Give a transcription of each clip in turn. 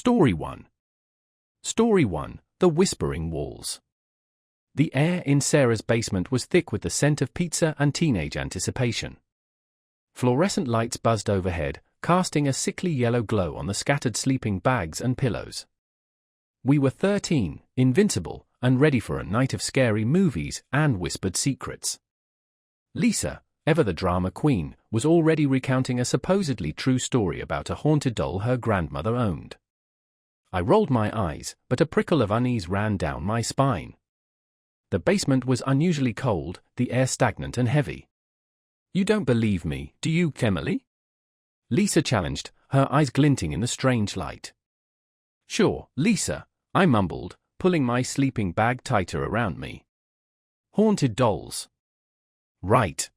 Story 1. Story 1, The Whispering Walls. The air in Sarah's basement was thick with the scent of pizza and teenage anticipation. Fluorescent lights buzzed overhead, casting a sickly yellow glow on the scattered sleeping bags and pillows. We were 13, invincible, and ready for a night of scary movies and whispered secrets. Lisa, ever the drama queen, was already recounting a supposedly true story about a haunted doll her grandmother owned. I rolled my eyes, but a prickle of unease ran down my spine. The basement was unusually cold, the air stagnant and heavy. "You don't believe me, do you, Emily?" Lisa challenged, her eyes glinting in the strange light. "Sure, Lisa," I mumbled, pulling my sleeping bag tighter around me. "Haunted dolls." "Right."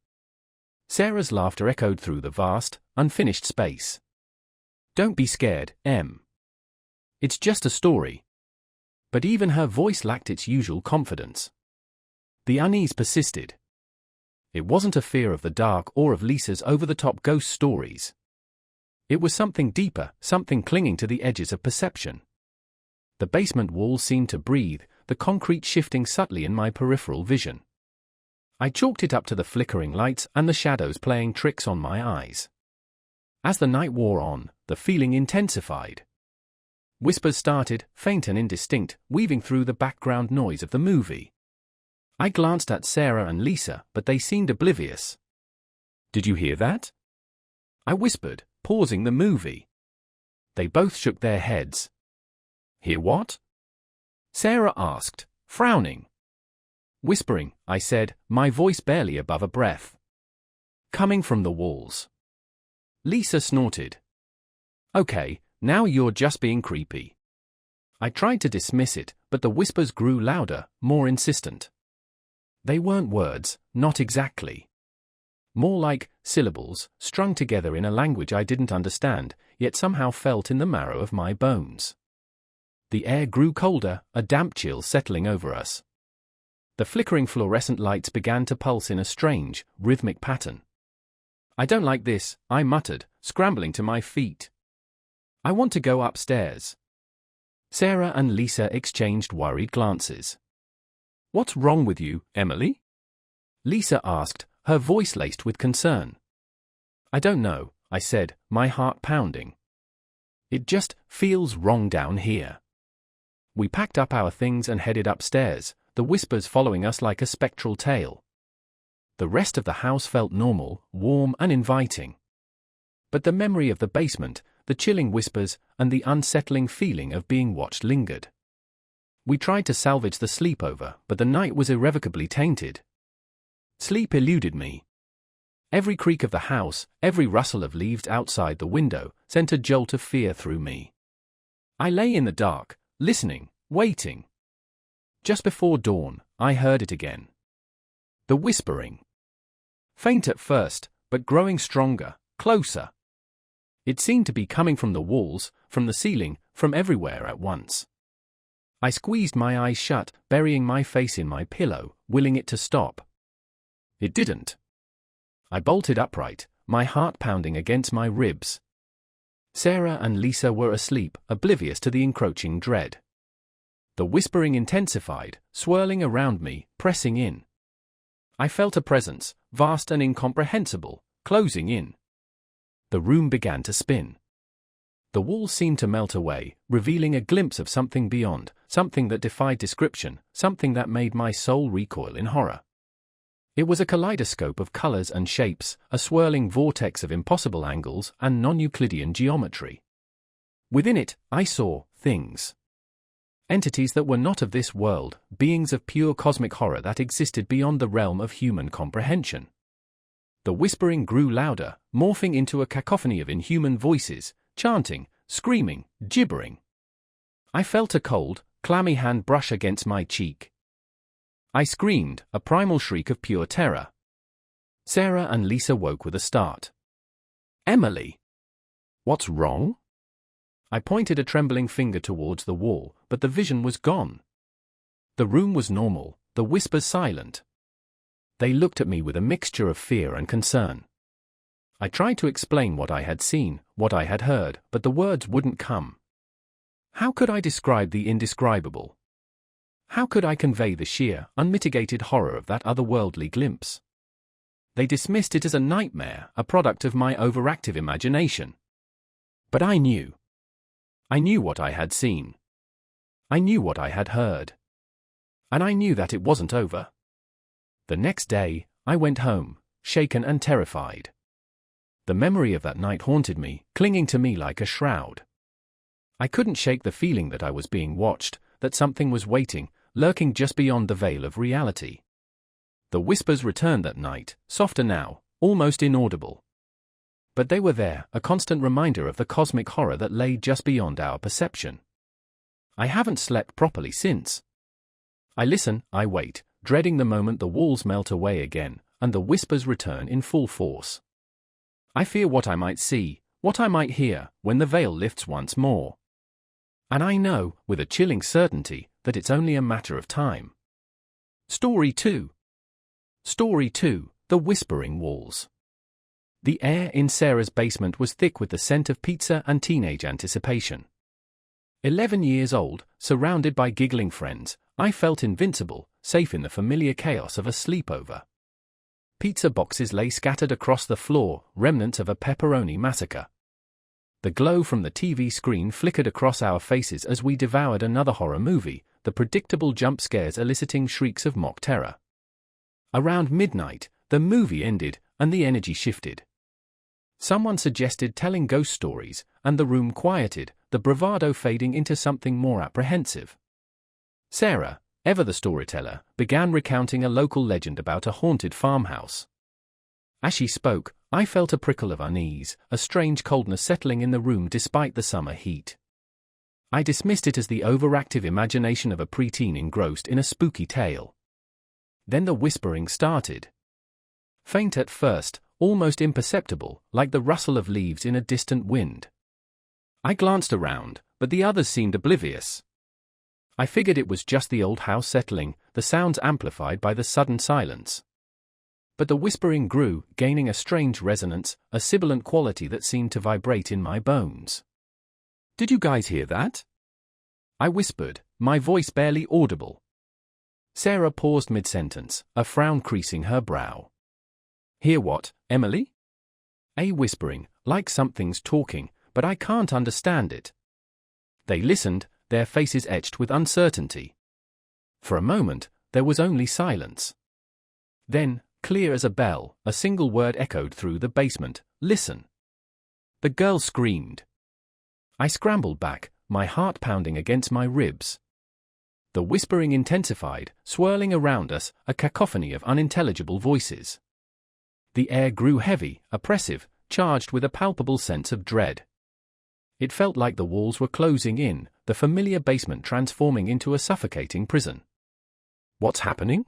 Sarah's laughter echoed through the vast, unfinished space. "Don't be scared, Em. It's just a story." But even her voice lacked its usual confidence. The unease persisted. It wasn't a fear of the dark or of Lisa's over-the-top ghost stories. It was something deeper, something clinging to the edges of perception. The basement walls seemed to breathe, the concrete shifting subtly in my peripheral vision. I chalked it up to the flickering lights and the shadows playing tricks on my eyes. As the night wore on, the feeling intensified. Whispers started, faint and indistinct, weaving through the background noise of the movie. I glanced at Sarah and Lisa, but they seemed oblivious. "Did you hear that?" I whispered, pausing the movie. They both shook their heads. "Hear what?" Sarah asked, frowning. "Whispering," I said, my voice barely above a breath. "Coming from the walls." Lisa snorted. "Okay, now you're just being creepy." I tried to dismiss it, but the whispers grew louder, more insistent. They weren't words, not exactly. More like syllables, strung together in a language I didn't understand, yet somehow felt in the marrow of my bones. The air grew colder, a damp chill settling over us. The flickering fluorescent lights began to pulse in a strange, rhythmic pattern. "I don't like this," I muttered, scrambling to my feet. "I want to go upstairs." Sarah and Lisa exchanged worried glances. "What's wrong with you, Emily?" Lisa asked, her voice laced with concern. "I don't know," I said, my heart pounding. "It just feels wrong down here." We packed up our things and headed upstairs, the whispers following us like a spectral tail. The rest of the house felt normal, warm and inviting. But the memory of the basement, the chilling whispers, and the unsettling feeling of being watched lingered. We tried to salvage the sleepover, but the night was irrevocably tainted. Sleep eluded me. Every creak of the house, every rustle of leaves outside the window, sent a jolt of fear through me. I lay in the dark, listening, waiting. Just before dawn, I heard it again. The whispering. Faint at first, but growing stronger, closer. It seemed to be coming from the walls, from the ceiling, from everywhere at once. I squeezed my eyes shut, burying my face in my pillow, willing it to stop. It didn't. I bolted upright, my heart pounding against my ribs. Sarah and Lisa were asleep, oblivious to the encroaching dread. The whispering intensified, swirling around me, pressing in. I felt a presence, vast and incomprehensible, closing in. The room began to spin. The walls seemed to melt away, revealing a glimpse of something beyond, something that defied description, something that made my soul recoil in horror. It was a kaleidoscope of colors and shapes, a swirling vortex of impossible angles and non-Euclidean geometry. Within it, I saw things. Entities that were not of this world, beings of pure cosmic horror that existed beyond the realm of human comprehension. The whispering grew louder, morphing into a cacophony of inhuman voices, chanting, screaming, gibbering. I felt a cold, clammy hand brush against my cheek. I screamed, a primal shriek of pure terror. Sarah and Lisa woke with a start. "Emily! What's wrong?" I pointed a trembling finger towards the wall, but the vision was gone. The room was normal, the whispers silent. They looked at me with a mixture of fear and concern. I tried to explain what I had seen, what I had heard, but the words wouldn't come. How could I describe the indescribable? How could I convey the sheer, unmitigated horror of that otherworldly glimpse? They dismissed it as a nightmare, a product of my overactive imagination. But I knew. I knew what I had seen. I knew what I had heard. And I knew that it wasn't over. The next day, I went home, shaken and terrified. The memory of that night haunted me, clinging to me like a shroud. I couldn't shake the feeling that I was being watched, that something was waiting, lurking just beyond the veil of reality. The whispers returned that night, softer now, almost inaudible. But they were there, a constant reminder of the cosmic horror that lay just beyond our perception. I haven't slept properly since. I listen, I wait, dreading the moment the walls melt away again, and the whispers return in full force. I fear what I might see, what I might hear, when the veil lifts once more. And I know, with a chilling certainty, that it's only a matter of time. Story 2. Story 2, The Whispering Walls. The air in Sarah's basement was thick with the scent of pizza and teenage anticipation. 11 years old, surrounded by giggling friends, I felt invincible, safe in the familiar chaos of a sleepover. Pizza boxes lay scattered across the floor, remnants of a pepperoni massacre. The glow from the TV screen flickered across our faces as we devoured another horror movie, the predictable jump scares eliciting shrieks of mock terror. Around midnight, the movie ended, and the energy shifted. Someone suggested telling ghost stories, and the room quieted, the bravado fading into something more apprehensive. Sarah, ever the storyteller, began recounting a local legend about a haunted farmhouse. As she spoke, I felt a prickle of unease, a strange coldness settling in the room despite the summer heat. I dismissed it as the overactive imagination of a preteen engrossed in a spooky tale. Then the whispering started. Faint at first, almost imperceptible, like the rustle of leaves in a distant wind. I glanced around, but the others seemed oblivious. I figured it was just the old house settling, the sounds amplified by the sudden silence. But the whispering grew, gaining a strange resonance, a sibilant quality that seemed to vibrate in my bones. "Did you guys hear that?" I whispered, my voice barely audible. Sarah paused mid-sentence, a frown creasing her brow. "Hear what, Emily?" A whispering, like something's talking, but I can't understand it. They listened, their faces etched with uncertainty. For a moment, there was only silence. Then, clear as a bell, a single word echoed through the basement: "Listen." The girl screamed. I scrambled back, my heart pounding against my ribs. The whispering intensified, swirling around us, a cacophony of unintelligible voices. The air grew heavy, oppressive, charged with a palpable sense of dread. It felt like the walls were closing in, the familiar basement transforming into a suffocating prison. "What's happening?"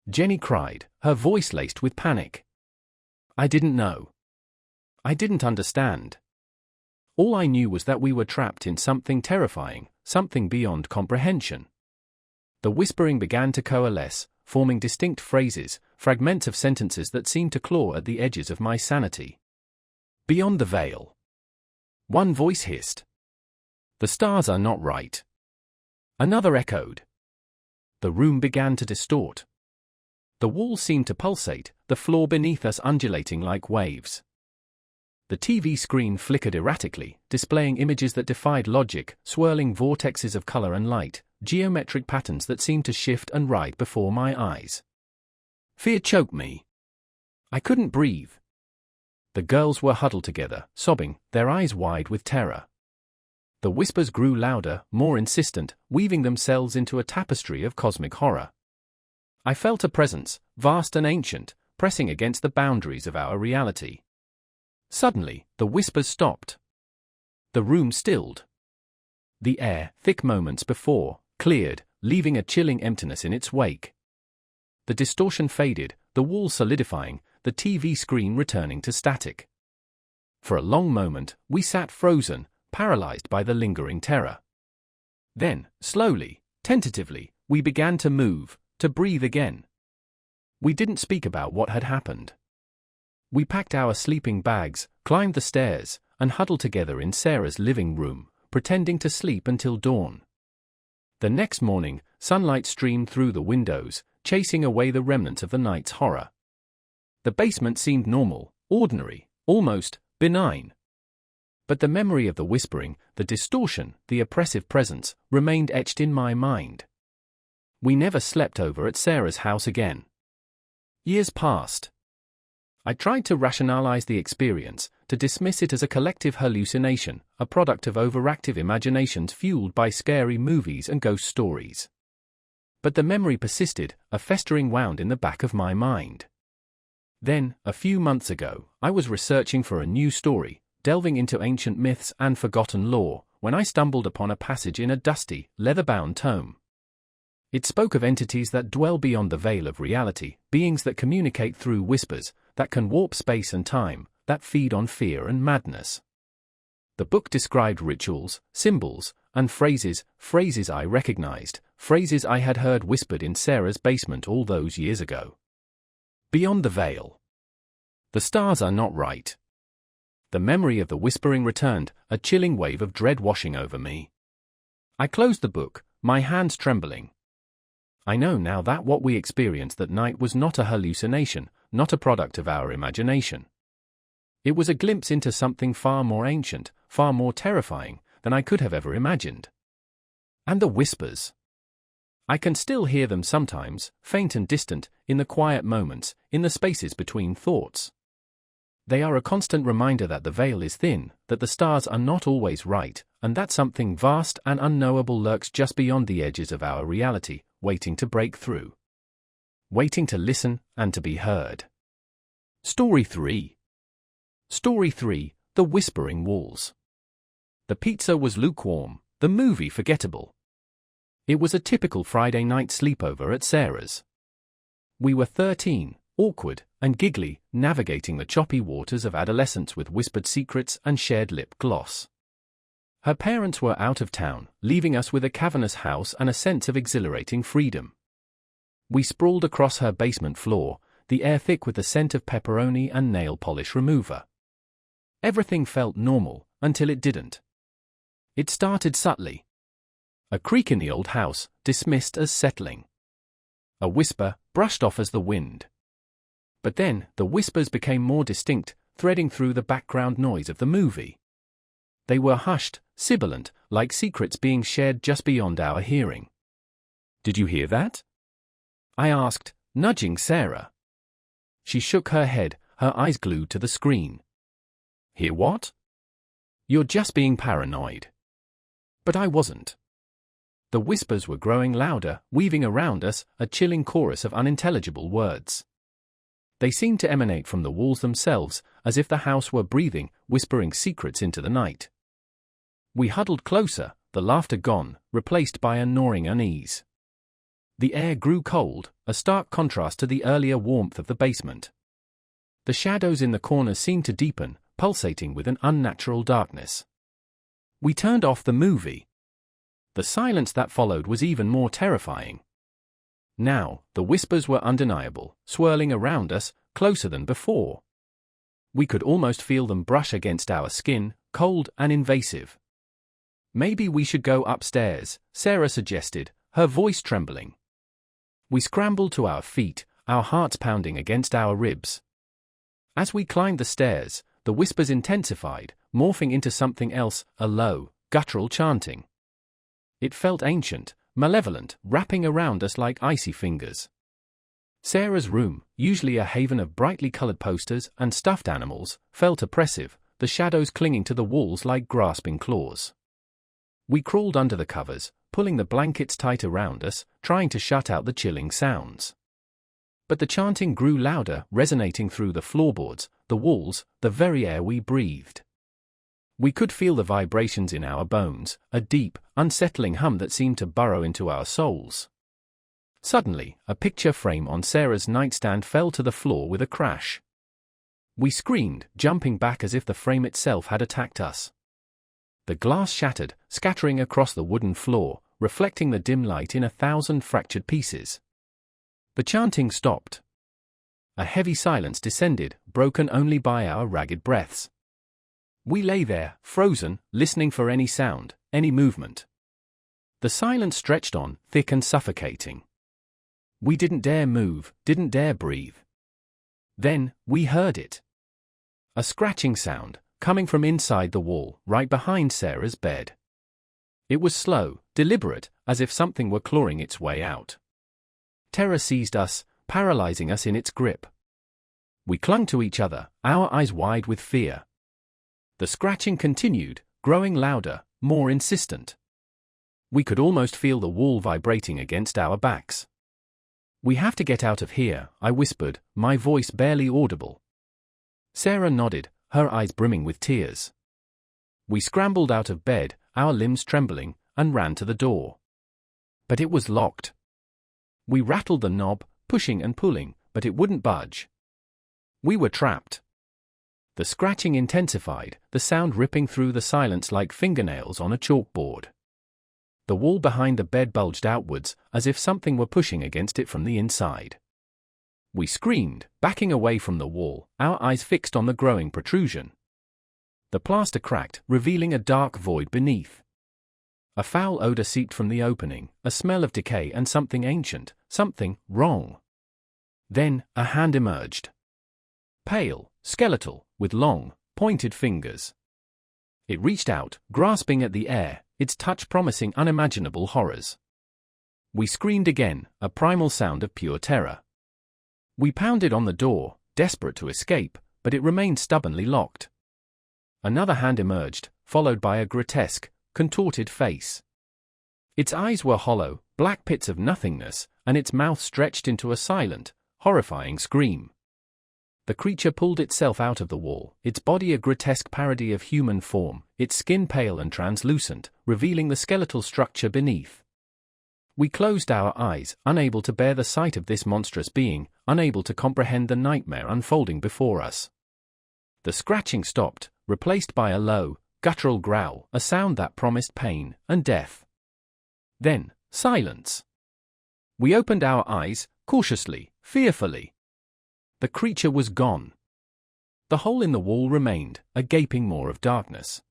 Jenny cried, her voice laced with panic. I didn't know. I didn't understand. All I knew was that we were trapped in something terrifying, something beyond comprehension. The whispering began to coalesce, forming distinct phrases, fragments of sentences that seemed to claw at the edges of my sanity. "Beyond the veil." One voice hissed. "The stars are not right." Another echoed. The room began to distort. The walls seemed to pulsate, the floor beneath us undulating like waves. The TV screen flickered erratically, displaying images that defied logic, swirling vortexes of color and light, geometric patterns that seemed to shift and ride before my eyes. Fear choked me. I couldn't breathe. The girls were huddled together, sobbing, their eyes wide with terror. The whispers grew louder, more insistent, weaving themselves into a tapestry of cosmic horror. I felt a presence, vast and ancient, pressing against the boundaries of our reality. Suddenly, the whispers stopped. The room stilled. The air, thick moments before, cleared, leaving a chilling emptiness in its wake. The distortion faded, the wall solidifying, the TV screen returning to static. For a long moment, we sat frozen, paralyzed by the lingering terror. Then, slowly, tentatively, we began to move, to breathe again. We didn't speak about what had happened. We packed our sleeping bags, climbed the stairs, and huddled together in Sarah's living room, pretending to sleep until dawn. The next morning, sunlight streamed through the windows, chasing away the remnants of the night's horror. The basement seemed normal, ordinary, almost benign. But the memory of the whispering, the distortion, the oppressive presence, remained etched in my mind. We never slept over at Sarah's house again. Years passed. I tried to rationalize the experience, to dismiss it as a collective hallucination, a product of overactive imaginations fueled by scary movies and ghost stories. But the memory persisted, a festering wound in the back of my mind. Then, a few months ago, I was researching for a new story, delving into ancient myths and forgotten lore, when I stumbled upon a passage in a dusty, leather-bound tome. It spoke of entities that dwell beyond the veil of reality, beings that communicate through whispers, that can warp space and time, that feed on fear and madness. The book described rituals, symbols, and phrases I recognized, phrases I had heard whispered in Sarah's basement all those years ago. Beyond the veil. The stars are not right. The memory of the whispering returned, a chilling wave of dread washing over me. I closed the book, my hands trembling. I know now that what we experienced that night was not a hallucination, not a product of our imagination. It was a glimpse into something far more ancient, far more terrifying, than I could have ever imagined. And the whispers. I can still hear them sometimes, faint and distant, in the quiet moments, in the spaces between thoughts. They are a constant reminder that the veil is thin, that the stars are not always right, and that something vast and unknowable lurks just beyond the edges of our reality, waiting to break through. Waiting to listen and to be heard. Story 3. Story 3, The Whispering Walls. The pizza was lukewarm, the movie forgettable. It was a typical Friday night sleepover at Sarah's. We were 13, awkward and giggly, navigating the choppy waters of adolescence with whispered secrets and shared lip gloss. Her parents were out of town, leaving us with a cavernous house and a sense of exhilarating freedom. We sprawled across her basement floor, the air thick with the scent of pepperoni and nail polish remover. Everything felt normal, until it didn't. It started subtly. A creak in the old house, dismissed as settling. A whisper, brushed off as the wind. But then, the whispers became more distinct, threading through the background noise of the movie. They were hushed, sibilant, like secrets being shared just beyond our hearing. "Did you hear that?" I asked, nudging Sarah. She shook her head, her eyes glued to the screen. "Hear what?" "You're just being paranoid." But I wasn't. The whispers were growing louder, weaving around us, a chilling chorus of unintelligible words. They seemed to emanate from the walls themselves, as if the house were breathing, whispering secrets into the night. We huddled closer, the laughter gone, replaced by a gnawing unease. The air grew cold, a stark contrast to the earlier warmth of the basement. The shadows in the corners seemed to deepen, pulsating with an unnatural darkness. We turned off the movie. The silence that followed was even more terrifying. Now, the whispers were undeniable, swirling around us, closer than before. We could almost feel them brush against our skin, cold and invasive. "Maybe we should go upstairs," Sarah suggested, her voice trembling. We scrambled to our feet, our hearts pounding against our ribs. As we climbed the stairs, the whispers intensified, morphing into something else, a low, guttural chanting. It felt ancient, malevolent, wrapping around us like icy fingers. Sarah's room, usually a haven of brightly colored posters and stuffed animals, felt oppressive, the shadows clinging to the walls like grasping claws. We crawled under the covers, pulling the blankets tight around us, trying to shut out the chilling sounds. But the chanting grew louder, resonating through the floorboards, the walls, the very air we breathed. We could feel the vibrations in our bones, a deep, unsettling hum that seemed to burrow into our souls. Suddenly, a picture frame on Sarah's nightstand fell to the floor with a crash. We screamed, jumping back as if the frame itself had attacked us. The glass shattered, scattering across the wooden floor, reflecting the dim light in 1,000 fractured pieces. The chanting stopped. A heavy silence descended, broken only by our ragged breaths. We lay there, frozen, listening for any sound, any movement. The silence stretched on, thick and suffocating. We didn't dare move, didn't dare breathe. Then, we heard it. A scratching sound, coming from inside the wall, right behind Sarah's bed. It was slow, deliberate, as if something were clawing its way out. Terror seized us, paralyzing us in its grip. We clung to each other, our eyes wide with fear. The scratching continued, growing louder, more insistent. We could almost feel the wall vibrating against our backs. "We have to get out of here," I whispered, my voice barely audible. Sarah nodded, her eyes brimming with tears. We scrambled out of bed, our limbs trembling, and ran to the door. But it was locked. We rattled the knob, pushing and pulling, but it wouldn't budge. We were trapped. The scratching intensified, the sound ripping through the silence like fingernails on a chalkboard. The wall behind the bed bulged outwards, as if something were pushing against it from the inside. We screamed, backing away from the wall, our eyes fixed on the growing protrusion. The plaster cracked, revealing a dark void beneath. A foul odor seeped from the opening, a smell of decay and something ancient, something wrong. Then, a hand emerged. Pale, skeletal, with long, pointed fingers. It reached out, grasping at the air, its touch promising unimaginable horrors. We screamed again, a primal sound of pure terror. We pounded on the door, desperate to escape, but it remained stubbornly locked. Another hand emerged, followed by a grotesque, contorted face. Its eyes were hollow, black pits of nothingness, and its mouth stretched into a silent, horrifying scream. The creature pulled itself out of the wall, its body a grotesque parody of human form, its skin pale and translucent, revealing the skeletal structure beneath. We closed our eyes, unable to bear the sight of this monstrous being, unable to comprehend the nightmare unfolding before us. The scratching stopped, replaced by a low, guttural growl, a sound that promised pain and death. Then, silence. We opened our eyes, cautiously, fearfully. The creature was gone. The hole in the wall remained, a gaping maw of darkness.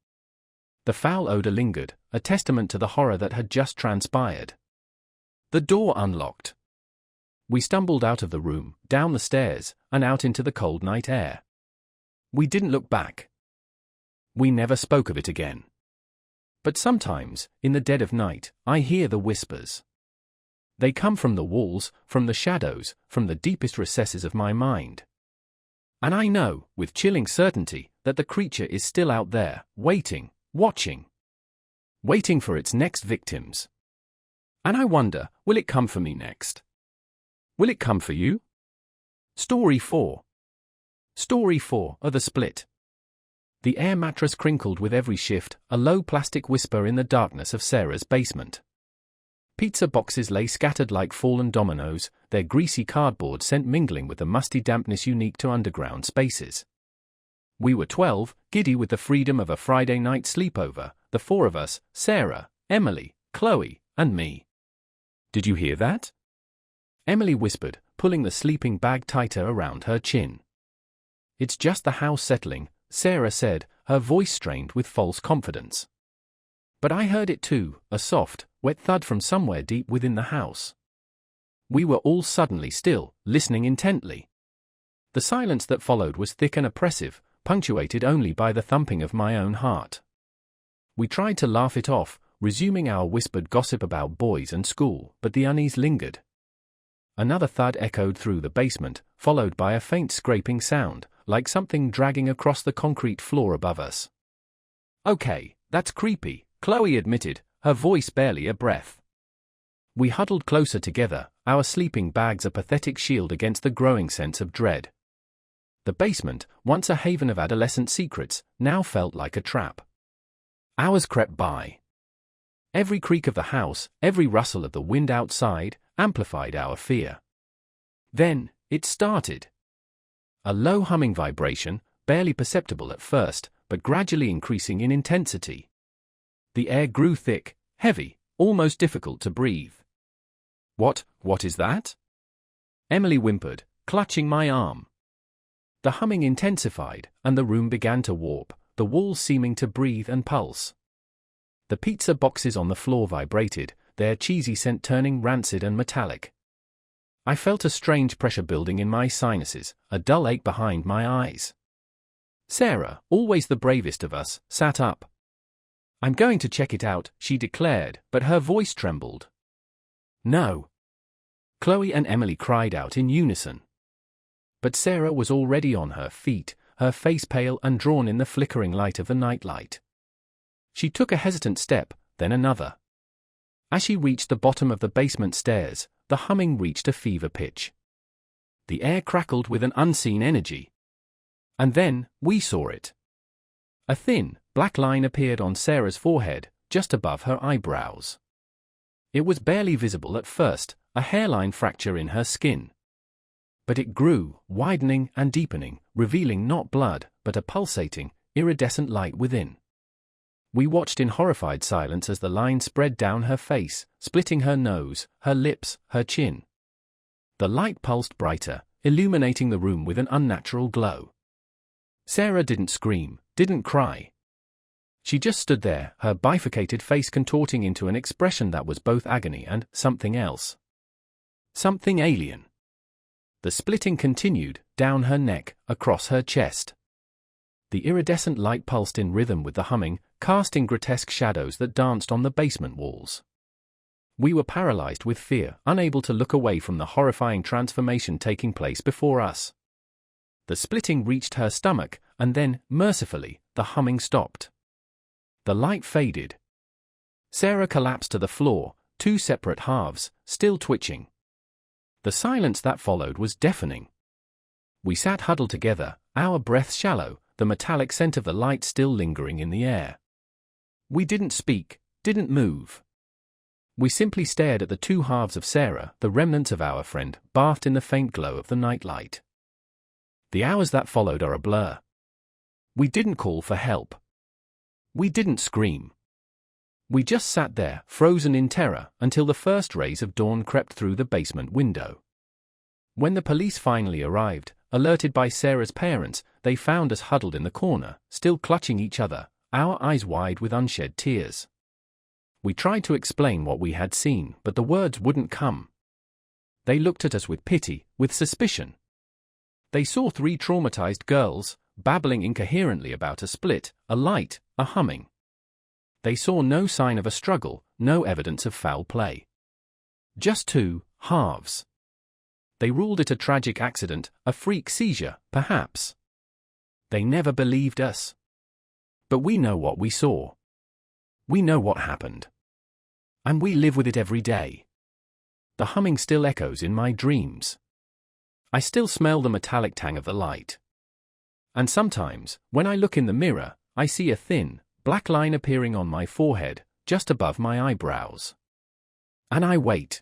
The foul odor lingered, a testament to the horror that had just transpired. The door unlocked. We stumbled out of the room, down the stairs, and out into the cold night air. We didn't look back. We never spoke of it again. But sometimes, in the dead of night, I hear the whispers. They come from the walls, from the shadows, from the deepest recesses of my mind. And I know, with chilling certainty, that the creature is still out there, waiting, watching. Waiting for its next victims. And I wonder, will it come for me next? Will it come for you? Story 4. Story 4, The Split. The air mattress crinkled with every shift, a low plastic whisper in the darkness of Sarah's basement. Pizza boxes lay scattered like fallen dominoes, their greasy cardboard scent mingling with the musty dampness unique to underground spaces. We were 12, giddy with the freedom of a Friday night sleepover, the four of us, Sarah, Emily, Chloe, and me. "Did you hear that?" Emily whispered, pulling the sleeping bag tighter around her chin. "It's just the house settling," Sarah said, her voice strained with false confidence. But I heard it too, a soft, wet thud from somewhere deep within the house. We were all suddenly still, listening intently. The silence that followed was thick and oppressive, punctuated only by the thumping of my own heart. We tried to laugh it off, resuming our whispered gossip about boys and school, but the unease lingered. Another thud echoed through the basement, followed by a faint scraping sound, like something dragging across the concrete floor above us. "Okay, that's creepy," Chloe admitted, her voice barely a breath. We huddled closer together, our sleeping bags a pathetic shield against the growing sense of dread. The basement, once a haven of adolescent secrets, now felt like a trap. Hours crept by. Every creak of the house, every rustle of the wind outside, amplified our fear. Then, it started. A low humming vibration, barely perceptible at first, but gradually increasing in intensity. The air grew thick, heavy, almost difficult to breathe. What is that?" Emily whimpered, clutching my arm. The humming intensified, and the room began to warp, the walls seeming to breathe and pulse. The pizza boxes on the floor vibrated, their cheesy scent turning rancid and metallic. I felt a strange pressure building in my sinuses, a dull ache behind my eyes. Sarah, always the bravest of us, sat up. "I'm going to check it out," she declared, but her voice trembled. "No!" Chloe and Emily cried out in unison. But Sarah was already on her feet, her face pale and drawn in the flickering light of the nightlight. She took a hesitant step, then another. As she reached the bottom of the basement stairs, the humming reached a fever pitch. The air crackled with an unseen energy. And then, we saw it. A thin, black line appeared on Sarah's forehead, just above her eyebrows. It was barely visible at first, a hairline fracture in her skin. But it grew, widening and deepening, revealing not blood, but a pulsating, iridescent light within. We watched in horrified silence as the line spread down her face, splitting her nose, her lips, her chin. The light pulsed brighter, illuminating the room with an unnatural glow. Sarah didn't scream, didn't cry. She just stood there, her bifurcated face contorting into an expression that was both agony and something else. Something alien. The splitting continued, down her neck, across her chest. The iridescent light pulsed in rhythm with the humming, casting grotesque shadows that danced on the basement walls. We were paralyzed with fear, unable to look away from the horrifying transformation taking place before us. The splitting reached her stomach, and then, mercifully, the humming stopped. The light faded. Sarah collapsed to the floor, two separate halves, still twitching. The silence that followed was deafening. We sat huddled together, our breaths shallow, the metallic scent of the light still lingering in the air. We didn't speak, didn't move. We simply stared at the two halves of Sarah, the remnants of our friend, bathed in the faint glow of the nightlight. The hours that followed are a blur. We didn't call for help. We didn't scream. We just sat there, frozen in terror, until the first rays of dawn crept through the basement window. When the police finally arrived, alerted by Sarah's parents, they found us huddled in the corner, still clutching each other, our eyes wide with unshed tears. We tried to explain what we had seen, but the words wouldn't come. They looked at us with pity, with suspicion. They saw three traumatized girls, babbling incoherently about a split, a light, a humming. They saw no sign of a struggle, no evidence of foul play. Just two halves. They ruled it a tragic accident, a freak seizure, perhaps. They never believed us. But we know what we saw. We know what happened. And we live with it every day. The humming still echoes in my dreams. I still smell the metallic tang of the light. And sometimes, when I look in the mirror, I see a thin, black line appearing on my forehead, just above my eyebrows. And I wait.